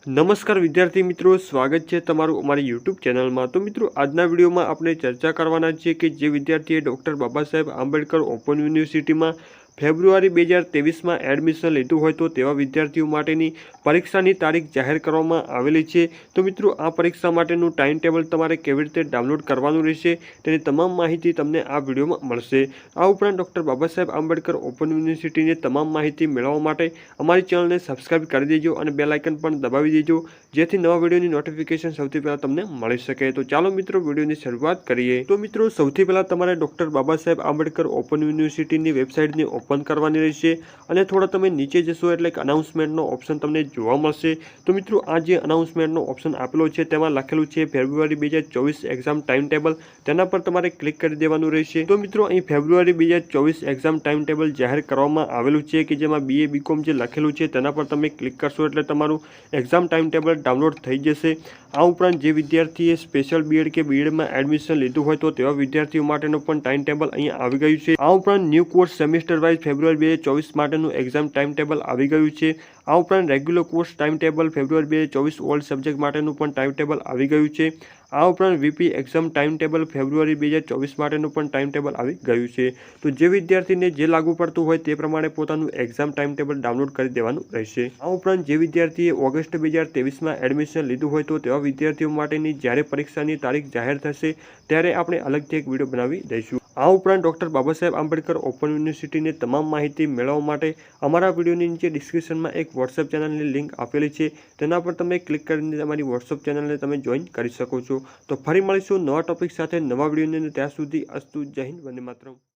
નમસ્કાર વિદ્યાર્થી મિત્રો, સ્વાગત છે તમારું અમારી યુટ્યુબ ચેનલમાં। તો મિત્રો, આજના વિડીયોમાં આપણે ચર્ચા કરવાના છીએ કે જે વિદ્યાર્થીએ ડૉક્ટર બાબા સાહેબ આંબેડકર ઓપન યુનિવર્સિટીમાં ફેબ્રુઆરી 2023માં એડમિશન લીધું હોય તો તેવા વિદ્યાર્થીઓ માટેની પરીક્ષાની તારીખ જાહેર કરવામાં આવેલી છે। તો મિત્રો, આ પરીક્ષા માટેનું ટાઈમ ટેબલ તમારે કેવી રીતે ડાઉનલોડ કરવાનું રહેશે તેની તમામ માહિતી તમને આ વિડીયોમાં મળશે। આ ઉપરાંત ડૉક્ટર બાબા સાહેબ આંબેડકર ઓપન યુનિવર્સિટીની તમામ માહિતી મેળવવા માટે અમારી ચેનલને સબસ્ક્રાઇબ કરી દેજો અને બેલ આઇકન પણ દબાવી દેજો, જેથી નવા વિડીયોની નોટિફિકેશન સૌથી પહેલાં તમને મળી શકે। તો ચાલો મિત્રો, વિડીયોની શરૂઆત કરીએ। તો મિત્રો, સૌથી પહેલાં તમારે ડૉક્ટર બાબા સાહેબ આંબેડકર ઓપન યુનિવર્સિટીની વેબસાઇટને ઓપન કરવાની રહેશે અને થોડા તમે નીચે જશો એટલે કે અનાઉન્સમેન્ટનો ઓપ્શન તમને જોવા મળશે। તો મિત્રો, આ જે અનાઉન્સમેન્ટનો ઓપ્શન આપેલો છે તેમાં લખેલું છે ફેબ્રુઆરી 2024 એક્ઝામ ટાઈમ ટેબલ, તેના પર તમારે ક્લિક કરી દેવાનું રહેશે। તો મિત્રો, અહીં ફેબ્રુઆરી 2024 એક્ઝામ ટાઈમ ટેબલ જાહેર કરવામાં આવેલું છે કે જેમાં BA BCom જે લખેલું છે તેના પર તમે ક્લિક કરશો એટલે તમારું એક્ઝામ ટાઈમ ટેબલ ડાઉનલોડ થઈ જશે। આ ઉપરાંત જે વિદ્યાર્થીએ સ્પેશિયલ BEd કે BEdમાં એડમિશન લીધું હોય તો તેવા વિદ્યાર્થીઓ માટેનું પણ ટાઈમ ટેબલ અહીં આવી ગયું છે। આ ઉપરાંત ન્યૂ કોર્સ સેમેસ્ટર વાઇઝ ફેબ્રુઆરી 2024 માટેનું એક્ઝામ ટાઈમ ટેબલ આવી ગયું છે। આ ઉપરાંત રેગ્યુલર કોર્સ ટાઈમ ટેબલ ફેબ્રુઆરી 2024 ઓલ સબ્જેક્ટ માટેનું પણ ટાઈમ ટેબલ આવી ગયું છે। આ ઉપરાંત VP એક્ઝામ ટાઈમ ટેબલ ફેબ્રુઆરી 2024 માટેનું પણ ટાઈમ ટેબલ આવી ગયું છે। તો જે વિદ્યાર્થીને જે લાગુ પડતું હોય તે પ્રમાણે પોતાનું એક્ઝામ ટાઈમ ટેબલ ડાઉનલોડ કરી દેવાનું રહેશે। આ ઉપરાંત જે વિદ્યાર્થીએ ઓગસ્ટ 2023માં એડમિશન લીધું હોય તો તેવા વિદ્યાર્થીઓ માટેની જ્યારે પરીક્ષાની તારીખ જાહેર થશે ત્યારે આપણે અલગથી એક વિડીયો બનાવી દઈશું। આ ઉપરાંત ડૉક્ટર બાબા સાહેબ આંબેડકર ઓપન યુનિવર્સિટીની તમામ માહિતી મેળવવા માટે અમારા વિડીયોની નીચે ડિસ્ક્રિપ્શનમાં એક વોટ્સએપ ચેનલની લિંક આપેલી છે, તેના પર તમે ક્લિક કરીને તમારી વોટ્સએપ ચેનલને તમે જોઈન કરી શકો છો। તો ફરી મળીશું નવા ટોપિક સાથે નવા વિડીયોની, ત્યાં સુધી અસ્તુ, જય હિન્દ, વંદે માતરમ।